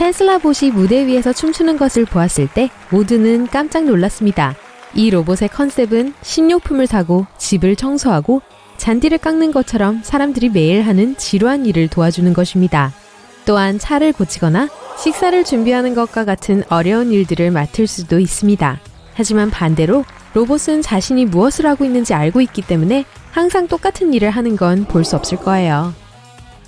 테슬라 봇이 무대 위에서 춤추는 것을 보았을 때 모두는 깜짝 놀랐습니다. 이 로봇의 컨셉은 식료품을 사고 집을 청소하고 잔디를 깎는 것처럼 사람들이 매일 하는 지루한 일을 도와주는 것입니다. 또한 차를 고치거나 식사를 준비하는 것과 같은 어려운 일들을 맡을 수도 있습니다. 하지만 반대로 로봇은 자신이 무엇을 하고 있는지 알고 있기 때문에 항상 똑같은 일을 하는 건 볼 수 없을 거예요.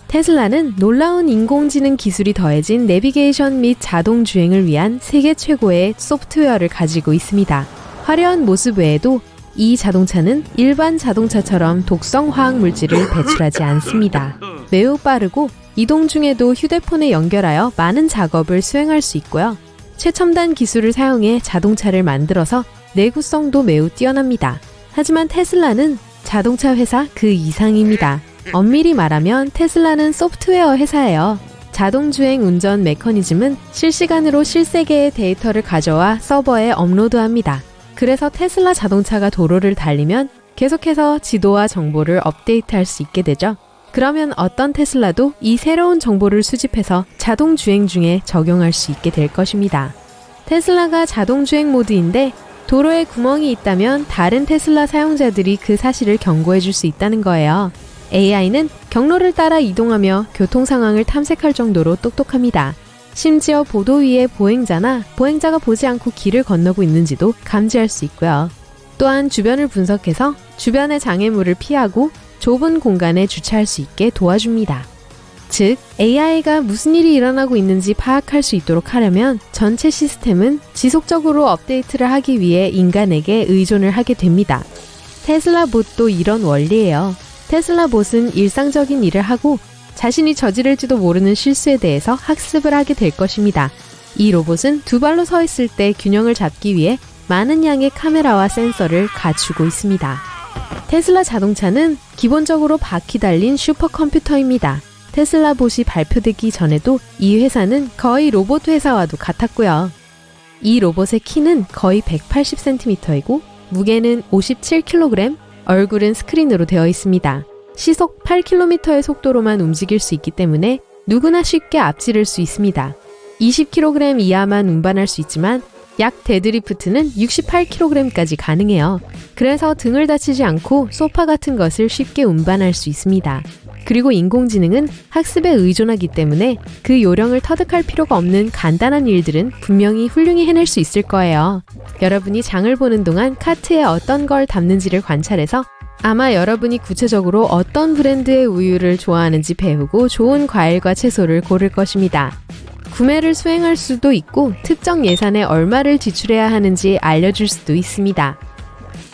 테슬라는 놀라운 인공지능 기술이 더해진 내비게이션 및 자동 주행을 위한 세계 최고의 소프트웨어를 가지고 있습니다. 화려한 모습 외에도 이 자동차는 일반 자동차처럼 독성 화학 물질을 배출하지 않습니다. 매우 빠르고 이동 중에도 휴대폰에 연결하여 많은 작업을 수행할 수 있고요. 최첨단 기술을 사용해 자동차를 만들어서 내구성도 매우 뛰어납니다. 하지만 테슬라는 자동차 회사 그 이상입니다. 엄밀히 말하면 테슬라는 소프트웨어 회사예요. 자동주행 운전 메커니즘은 실시간으로 실세계의 데이터를 가져와 서버에 업로드합니다. 그래서 테슬라 자동차가 도로를 달리면 계속해서 지도와 정보를 업데이트할 수 있게 되죠. 그러면 어떤 테슬라도 이 새로운 정보를 수집해서 자동주행 중에 적용할 수 있게 될 것입니다. 테슬라가 자동주행 모드인데 도로에 구멍이 있다면 다른 테슬라 사용자들이 그 사실을 경고해 줄 수 있다는 거예요. AI는 경로를 따라 이동하며 교통 상황을 탐색할 정도로 똑똑합니다. 심지어 보도 위에 보행자나 보행자가 보지 않고 길을 건너고 있는지도 감지할 수 있고요. 또한 주변을 분석해서 주변의 장애물을 피하고 좁은 공간에 주차할 수 있게 도와줍니다. 즉, AI가 무슨 일이 일어나고 있는지 파악할 수 있도록 하려면 전체 시스템은 지속적으로 업데이트를 하기 위해 인간에게 의존을 하게 됩니다. 테슬라 봇도 이런 원리예요. 테슬라 봇은 일상적인 일을 하고 자신이 저지를지도 모르는 실수에 대해서 학습을 하게 될 것입니다. 이 로봇은 두 발로 서 있을 때 균형을 잡기 위해 많은 양의 카메라와 센서를 갖추고 있습니다. 테슬라 자동차는 기본적으로 바퀴 달린 슈퍼컴퓨터입니다. 테슬라 봇이 발표되기 전에도 이 회사는 거의 로봇 회사와도 같았고요. 이 로봇의 키는 거의 180cm이고 무게는 57kg, 얼굴은 스크린으로 되어 있습니다. 시속 8km의 속도로만 움직일 수 있기 때문에 누구나 쉽게 앞지를 수 있습니다. 20kg 이하만 운반할 수 있지만 약 데드리프트는 68kg까지 가능해요. 그래서 등을 다치지 않고 소파 같은 것을 쉽게 운반할 수 있습니다. 그리고 인공지능은 학습에 의존하기 때문에 그 요령을 터득할 필요가 없는 간단한 일들은 분명히 훌륭히 해낼 수 있을 거예요. 여러분이 장을 보는 동안 카트에 어떤 걸 담는지를 관찰해서 아마 여러분이 구체적으로 어떤 브랜드의 우유를 좋아하는지 배우고 좋은 과일과 채소를 고를 것입니다. 구매를 수행할 수도 있고 특정 예산에 얼마를 지출해야 하는지 알려줄 수도 있습니다.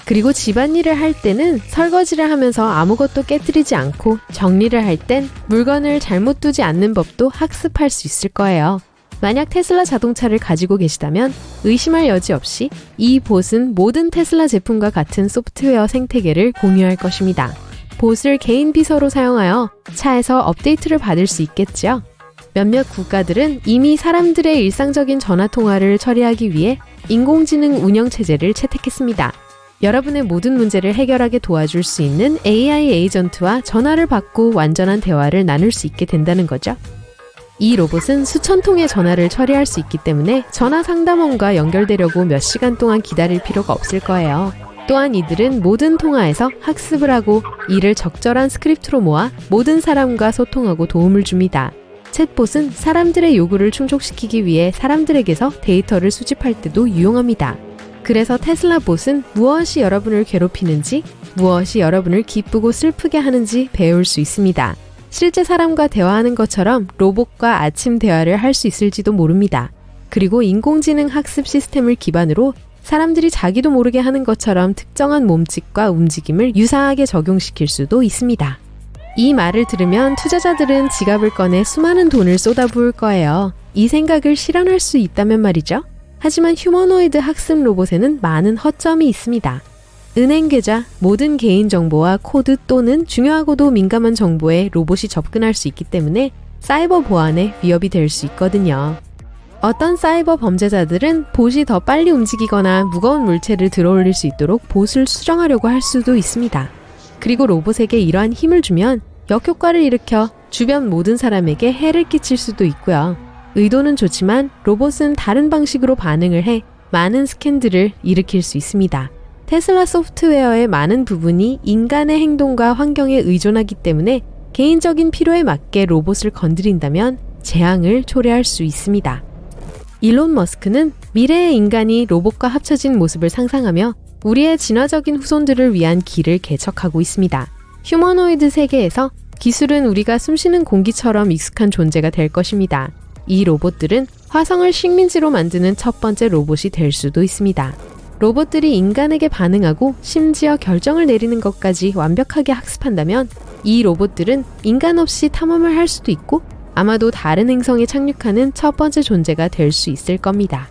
그리고 집안일을 할 때는 설거지를 하면서 아무것도 깨뜨리지 않고 정리를 할 땐 물건을 잘못 두지 않는 법도 학습할 수 있을 거예요. 만약 테슬라 자동차를 가지고 계시다면 의심할 여지 없이 이 봇은 모든 테슬라 제품과 같은 소프트웨어 생태계를 공유할 것입니다. 봇을 개인 비서로 사용하여 차에서 업데이트를 받을 수 있겠죠. 몇몇 국가들은 이미 사람들의 일상적인 전화통화를 처리하기 위해 인공지능 운영체제를 채택했습니다. 여러분의 모든 문제를 해결하게 도와줄 수 있는 AI 에이전트와 전화를 받고 완전한 대화를 나눌 수 있게 된다는 거죠. 이 로봇은 수천 통의 전화를 처리할 수 있기 때문에 전화 상담원과 연결되려고 몇 시간 동안 기다릴 필요가 없을 거예요. 또한 이들은 모든 통화에서 학습을 하고 이를 적절한 스크립트로 모아 모든 사람과 소통하고 도움을 줍니다. 챗봇은 사람들의 요구를 충족시키기 위해 사람들에게서 데이터를 수집할 때도 유용합니다. 그래서 테슬라 봇은 무엇이 여러분을 괴롭히는지, 무엇이 여러분을 기쁘고 슬프게 하는지 배울 수 있습니다. 실제 사람과 대화하는 것처럼 로봇과 아침 대화를 할 수 있을지도 모릅니다. 그리고 인공지능 학습 시스템을 기반으로 사람들이 자기도 모르게 하는 것처럼 특정한 몸짓과 움직임을 유사하게 적용시킬 수도 있습니다. 이 말을 들으면 투자자들은 지갑을 꺼내 수많은 돈을 쏟아부을 거예요. 이 생각을 실현할 수 있다면 말이죠. 하지만 휴머노이드 학습 로봇에는 많은 허점이 있습니다. 은행 계좌, 모든 개인정보와 코드 또는 중요하고도 민감한 정보에 로봇이 접근할 수 있기 때문에 사이버 보안에 위협이 될 수 있거든요. 어떤 사이버 범죄자들은 봇이 더 빨리 움직이거나 무거운 물체를 들어올릴 수 있도록 봇을 수정하려고 할 수도 있습니다. 그리고 로봇에게 이러한 힘을 주면 역효과를 일으켜 주변 모든 사람에게 해를 끼칠 수도 있고요. 의도는 좋지만 로봇은 다른 방식으로 반응을 해 많은 스캔들을 일으킬 수 있습니다. 테슬라 소프트웨어의 많은 부분이 인간의 행동과 환경에 의존하기 때문에 개인적인 필요에 맞게 로봇을 건드린다면 재앙을 초래할 수 있습니다. 일론 머스크는 미래의 인간이 로봇과 합쳐진 모습을 상상하며 우리의 진화적인 후손들을 위한 길을 개척하고 있습니다. 휴머노이드 세계에서 기술은 우리가 숨쉬는 공기처럼 익숙한 존재가 될 것입니다. 이 로봇들은 화성을 식민지로 만드는 첫 번째 로봇이 될 수도 있습니다. 로봇들이 인간에게 반응하고 심지어 결정을 내리는 것까지 완벽하게 학습한다면 이 로봇들은 인간 없이 탐험을 할 수도 있고 아마도 다른 행성에 착륙하는 첫 번째 존재가 될 수 있을 겁니다.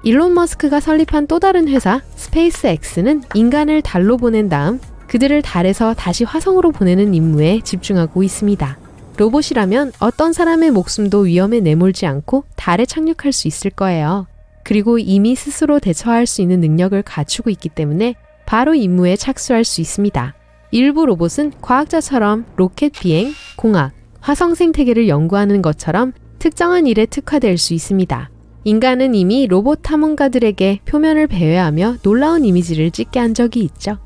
일론 머스크가 설립한 또 다른 회사 스페이스X는 인간을 달로 보낸 다음 그들을 달에서 다시 화성으로 보내는 임무에 집중하고 있습니다. 로봇이라면 어떤 사람의 목숨도 위험에 내몰지 않고 달에 착륙할 수 있을 거예요. 그리고 이미 스스로 대처할 수 있는 능력을 갖추고 있기 때문에 바로 임무에 착수할 수 있습니다. 일부 로봇은 과학자처럼 로켓 비행, 공학, 화성 생태계를 연구하는 것처럼 특정한 일에 특화될 수 있습니다. 인간은 이미 로봇 탐험가들에게 표면을 배회하며 놀라운 이미지를 찍게 한 적이 있죠.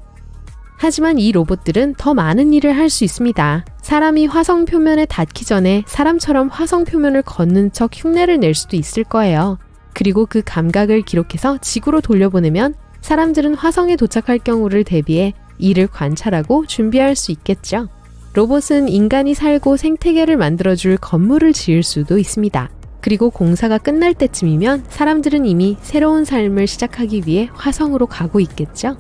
하지만 이 로봇들은 더 많은 일을 할 수 있습니다. 사람이 화성 표면에 닿기 전에 사람처럼 화성 표면을 걷는 척 흉내를 낼 수도 있을 거예요. 그리고 그 감각을 기록해서 지구로 돌려보내면 사람들은 화성에 도착할 경우를 대비해 이를 관찰하고 준비할 수 있겠죠. 로봇은 인간이 살고 생태계를 만들어줄 건물을 지을 수도 있습니다. 그리고 공사가 끝날 때쯤이면 사람들은 이미 새로운 삶을 시작하기 위해 화성으로 가고 있겠죠.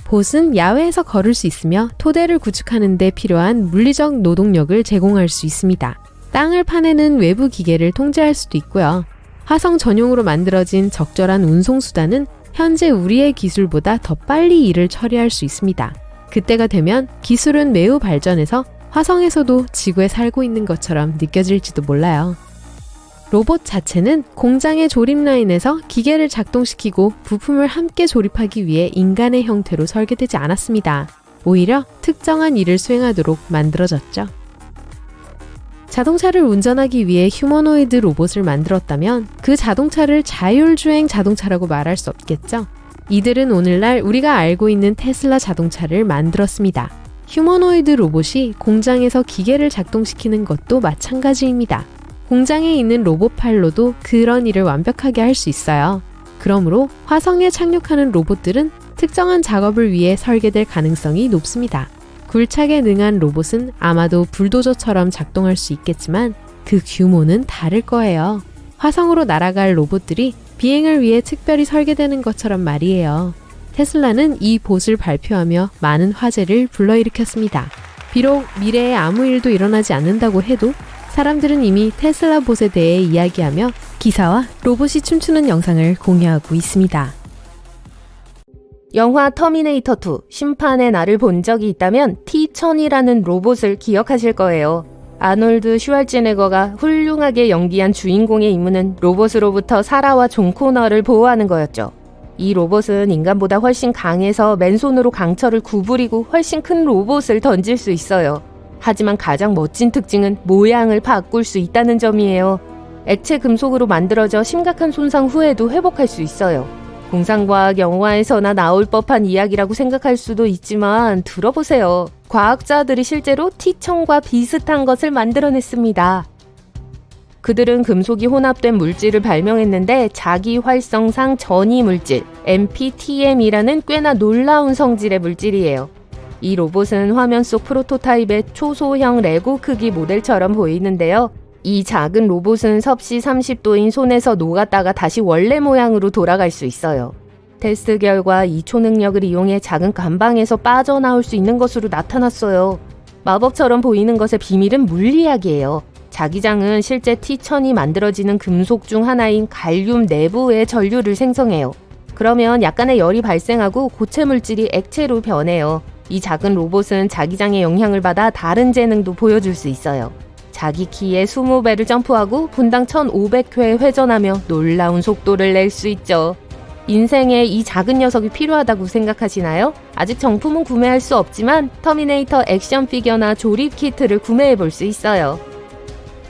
봇은 야외에서 걸을 수 있으며 토대를 구축하는 데 필요한 물리적 노동력을 제공할 수 있습니다. 땅을 파내는 외부 기계를 통제할 수도 있고요. 화성 전용으로 만들어진 적절한 운송수단은 현재 우리의 기술보다 더 빨리 일을 처리할 수 있습니다. 그때가 되면 기술은 매우 발전해서 화성에서도 지구에 살고 있는 것처럼 느껴질지도 몰라요. 로봇 자체는 공장의 조립 라인에서 기계를 작동시키고 부품을 함께 조립하기 위해 인간의 형태로 설계되지 않았습니다. 오히려 특정한 일을 수행하도록 만들어졌죠. 자동차를 운전하기 위해 휴머노이드 로봇을 만들었다면 그 자동차를 자율주행 자동차라고 말할 수 없겠죠. 이들은 오늘날 우리가 알고 있는 테슬라 자동차를 만들었습니다. 휴머노이드 로봇이 공장에서 기계를 작동시키는 것도 마찬가지입니다. 공장에 있는 로봇 팔로도 그런 일을 완벽하게 할 수 있어요. 그러므로 화성에 착륙하는 로봇들은 특정한 작업을 위해 설계될 가능성이 높습니다. 굴착에 능한 로봇은 아마도 불도저처럼 작동할 수 있겠지만 그 규모는 다를 거예요. 화성으로 날아갈 로봇들이 비행을 위해 특별히 설계되는 것처럼 말이에요. 테슬라는 이 봇을 발표하며 많은 화제를 불러일으켰습니다. 비록 미래에 아무 일도 일어나지 않는다고 해도 사람들은 이미 테슬라 봇에 대해 이야기하며 기사와 로봇이 춤추는 영상을 공유하고 있습니다. 영화 터미네이터 2 심판의 날을 본 적이 있다면 T-1000이라는 로봇을 기억하실 거예요. 아놀드 슈왈제네거가 훌륭하게 연기한 주인공의 임무는 로봇으로부터 사라와 존 코너를 보호하는 거였죠. 이 로봇은 인간보다 훨씬 강해서 맨손으로 강철을 구부리고 훨씬 큰 로봇을 던질 수 있어요. 하지만 가장 멋진 특징은 모양을 바꿀 수 있다는 점이에요. 액체 금속으로 만들어져 심각한 손상 후에도 회복할 수 있어요. 공상과학 영화에서나 나올 법한 이야기라고 생각할 수도 있지만 들어보세요. 과학자들이 실제로 T-1000과 비슷한 것을 만들어냈습니다. 그들은 금속이 혼합된 물질을 발명했는데 자기 활성상 전이 물질, MPTM이라는 꽤나 놀라운 성질의 물질이에요. 이 로봇은 화면 속 프로토타입의 초소형 레고 크기 모델처럼 보이는데요. 이 작은 로봇은 섭씨 30도인 손에서 녹았다가 다시 원래 모양으로 돌아갈 수 있어요. 테스트 결과 이 초능력을 이용해 작은 감방에서 빠져나올 수 있는 것으로 나타났어요. 마법처럼 보이는 것의 비밀은 물리학이에요. 자기장은 실제 T-1000이 만들어지는 금속 중 하나인 갈륨 내부의 전류를 생성해요. 그러면 약간의 열이 발생하고 고체 물질이 액체로 변해요. 이 작은 로봇은 자기장의 영향을 받아 다른 재능도 보여줄 수 있어요. 자기 키의 20배를 점프하고 분당 1500회 회전하며 놀라운 속도를 낼 수 있죠. 인생에 이 작은 녀석이 필요하다고 생각하시나요? 아직 정품은 구매할 수 없지만 터미네이터 액션 피규어나 조립 키트를 구매해 볼 수 있어요.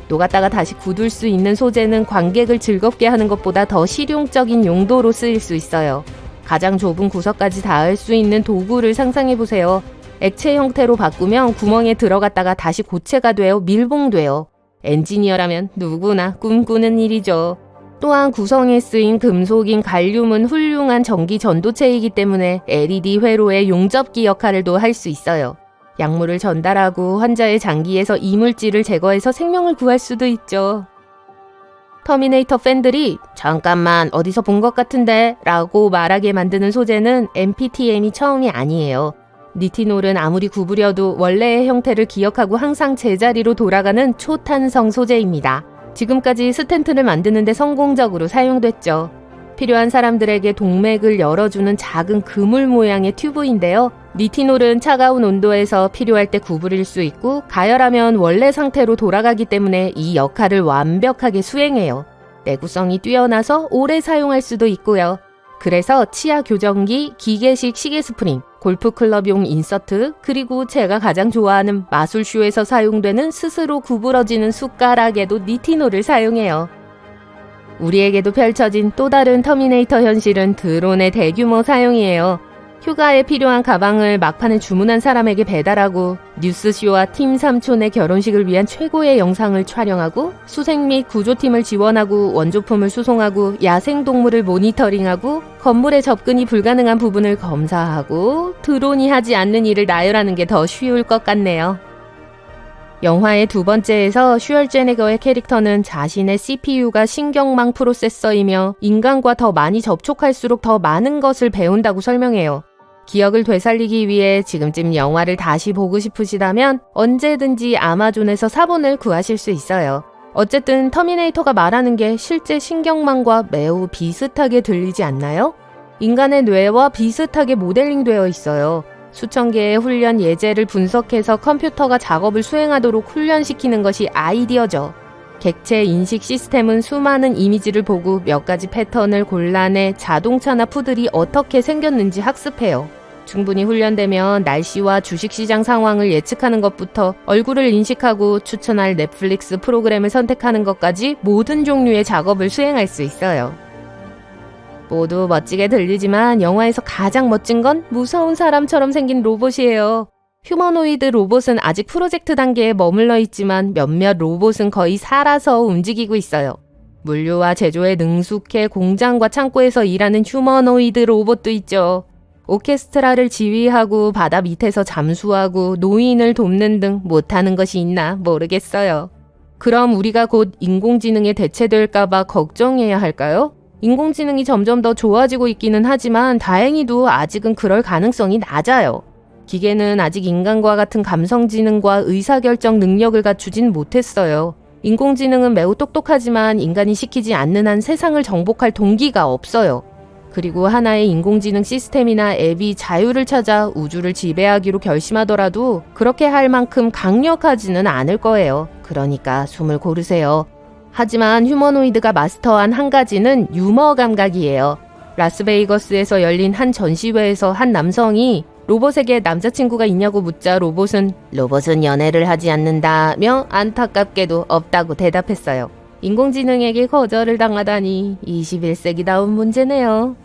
녹았다가 다시 굳을 수 있는 소재는 관객을 즐겁게 하는 것보다 더 실용적인 용도로 쓰일 수 있어요. 가장 좁은 구석까지 닿을 수 있는 도구를 상상해보세요. 액체 형태로 바꾸면 구멍에 들어갔다가 다시 고체가 되어 밀봉돼요. 엔지니어라면 누구나 꿈꾸는 일이죠. 또한 구성에 쓰인 금속인 갈륨은 훌륭한 전기 전도체이기 때문에 LED 회로의 용접기 역할도 할 수 있어요. 약물을 전달하고 환자의 장기에서 이물질을 제거해서 생명을 구할 수도 있죠. 터미네이터 팬들이 잠깐만 어디서 본 것 같은데 라고 말하게 만드는 소재는 MPTM이 처음이 아니에요. 니티놀은 아무리 구부려도 원래의 형태를 기억하고 항상 제자리로 돌아가는 초탄성 소재입니다. 지금까지 스텐트를 만드는 데 성공적으로 사용됐죠. 필요한 사람들에게 동맥을 열어주는 작은 그물 모양의 튜브인데요. 니티놀은 차가운 온도에서 필요할 때 구부릴 수 있고 가열하면 원래 상태로 돌아가기 때문에 이 역할을 완벽하게 수행해요. 내구성이 뛰어나서 오래 사용할 수도 있고요. 그래서 치아 교정기, 기계식 시계 스프링, 골프클럽용 인서트, 그리고 제가 가장 좋아하는 마술쇼에서 사용되는 스스로 구부러지는 숟가락에도 니티놀을 사용해요. 우리에게도 펼쳐진 또 다른 터미네이터 현실은 드론의 대규모 사용이에요. 휴가에 필요한 가방을 막판에 주문한 사람에게 배달하고 뉴스쇼와 팀 삼촌의 결혼식을 위한 최고의 영상을 촬영하고 수색 및 구조팀을 지원하고 원조품을 수송하고 야생동물을 모니터링하고 건물에 접근이 불가능한 부분을 검사하고 드론이 하지 않는 일을 나열하는 게 더 쉬울 것 같네요. 영화의 두 번째에서 슈왈제네거의 캐릭터는 자신의 CPU가 신경망 프로세서이며 인간과 더 많이 접촉할수록 더 많은 것을 배운다고 설명해요. 기억을 되살리기 위해 지금쯤 영화를 다시 보고 싶으시다면 언제든지 아마존에서 사본을 구하실 수 있어요. 어쨌든 터미네이터가 말하는 게 실제 신경망과 매우 비슷하게 들리지 않나요? 인간의 뇌와 비슷하게 모델링되어 있어요. 수천 개의 훈련 예제를 분석해서 컴퓨터가 작업을 수행하도록 훈련시키는 것이 아이디어죠. 객체 인식 시스템은 수많은 이미지를 보고 몇 가지 패턴을 골라내 자동차나 푸들이 어떻게 생겼는지 학습해요. 충분히 훈련되면 날씨와 주식시장 상황을 예측하는 것부터 얼굴을 인식하고 추천할 넷플릭스 프로그램을 선택하는 것까지 모든 종류의 작업을 수행할 수 있어요. 모두 멋지게 들리지만 영화에서 가장 멋진 건 무서운 사람처럼 생긴 로봇이에요. 휴머노이드 로봇은 아직 프로젝트 단계에 머물러 있지만 몇몇 로봇은 거의 살아서 움직이고 있어요. 물류와 제조에 능숙해 공장과 창고에서 일하는 휴머노이드 로봇도 있죠. 오케스트라를 지휘하고 바다 밑에서 잠수하고 노인을 돕는 등 못하는 것이 있나 모르겠어요. 그럼 우리가 곧 인공지능에 대체될까봐 걱정해야 할까요? 인공지능이 점점 더 좋아지고 있기는 하지만 다행히도 아직은 그럴 가능성이 낮아요. 기계는 아직 인간과 같은 감성지능과 의사결정 능력을 갖추진 못했어요. 인공지능은 매우 똑똑하지만 인간이 시키지 않는 한 세상을 정복할 동기가 없어요. 그리고 하나의 인공지능 시스템이나 앱이 자유를 찾아 우주를 지배하기로 결심하더라도 그렇게 할 만큼 강력하지는 않을 거예요. 그러니까 숨을 고르세요. 하지만 휴머노이드가 마스터한 한 가지는 유머 감각이에요. 라스베이거스에서 열린 한 전시회에서 한 남성이 로봇에게 남자친구가 있냐고 묻자 로봇은 연애를 하지 않는다며 안타깝게도 없다고 대답했어요. 인공지능에게 거절을 당하다니 21세기다운 문제네요.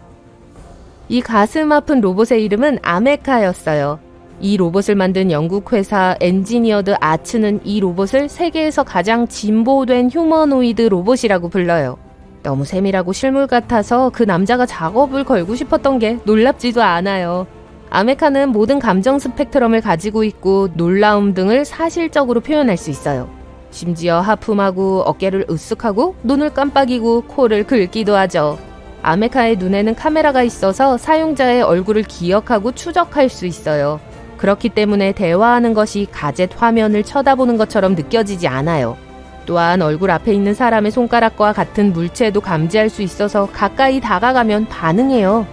이 가슴 아픈 로봇의 이름은 아메카였어요. 이 로봇을 만든 영국 회사 엔지니어드 아츠는 이 로봇을 세계에서 가장 진보된 휴머노이드 로봇이라고 불러요. 너무 세밀하고 실물 같아서 그 남자가 작업을 걸고 싶었던 게 놀랍지도 않아요. 아메카는 모든 감정 스펙트럼을 가지고 있고 놀라움 등을 사실적으로 표현할 수 있어요. 심지어 하품하고 어깨를 으쓱하고 눈을 깜빡이고 코를 긁기도 하죠. 아메카의 눈에는 카메라가 있어서 사용자의 얼굴을 기억하고 추적할 수 있어요. 그렇기 때문에 대화하는 것이 가젯 화면을 쳐다보는 것처럼 느껴지지 않아요. 또한 얼굴 앞에 있는 사람의 손가락과 같은 물체도 감지할 수 있어서 가까이 다가가면 반응해요.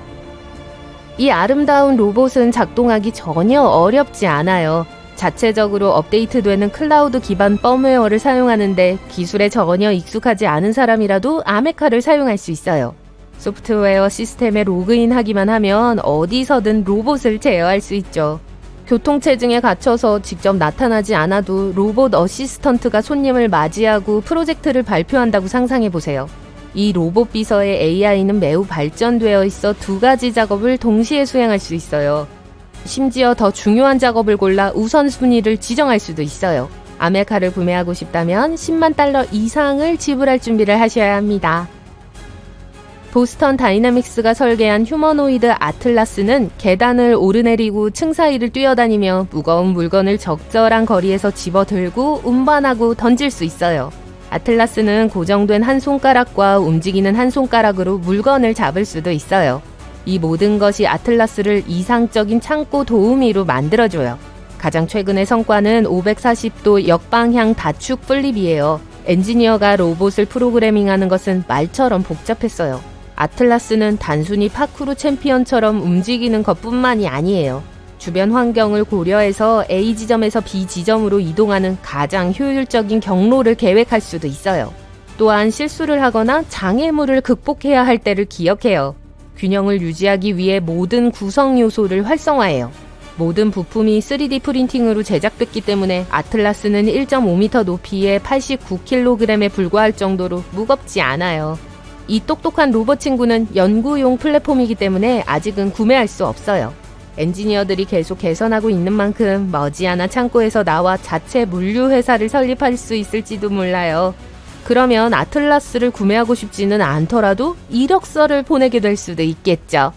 이 아름다운 로봇은 작동하기 전혀 어렵지 않아요. 자체적으로 업데이트되는 클라우드 기반 펌웨어를 사용하는데 기술에 전혀 익숙하지 않은 사람이라도 아메카를 사용할 수 있어요. 소프트웨어 시스템에 로그인하기만 하면 어디서든 로봇을 제어할 수 있죠. 교통체증에 갇혀서 직접 나타나지 않아도 로봇 어시스턴트가 손님을 맞이하고 프로젝트를 발표한다고 상상해보세요. 이 로봇 비서의 AI는 매우 발전되어 있어 두 가지 작업을 동시에 수행할 수 있어요. 심지어 더 중요한 작업을 골라 우선순위를 지정할 수도 있어요. 아메카를 구매하고 싶다면 10만 달러 이상을 지불할 준비를 하셔야 합니다. 보스턴 다이나믹스가 설계한 휴머노이드 아틀라스는 계단을 오르내리고 층 사이를 뛰어다니며 무거운 물건을 적절한 거리에서 집어들고 운반하고 던질 수 있어요. 아틀라스는 고정된 한 손가락과 움직이는 한 손가락으로 물건을 잡을 수도 있어요. 이 모든 것이 아틀라스를 이상적인 창고 도우미로 만들어줘요. 가장 최근의 성과는 540도 역방향 다축 플립이에요. 엔지니어가 로봇을 프로그래밍하는 것은 말처럼 복잡했어요. 아틀라스는 단순히 파쿠르 챔피언처럼 움직이는 것뿐만이 아니에요. 주변 환경을 고려해서 A 지점에서 B 지점으로 이동하는 가장 효율적인 경로를 계획할 수도 있어요. 또한 실수를 하거나 장애물을 극복해야 할 때를 기억해요. 균형을 유지하기 위해 모든 구성 요소를 활성화해요. 모든 부품이 3D 프린팅으로 제작됐기 때문에 아틀라스는 1.5m 높이에 89kg에 불과할 정도로 무겁지 않아요. 이 똑똑한 로봇 친구는 연구용 플랫폼이기 때문에 아직은 구매할 수 없어요. 엔지니어들이 계속 개선하고 있는 만큼 머지않아 창고에서 나와 자체 물류 회사를 설립할 수 있을지도 몰라요. 그러면 아틀라스를 구매하고 싶지는 않더라도 이력서를 보내게 될 수도 있겠죠.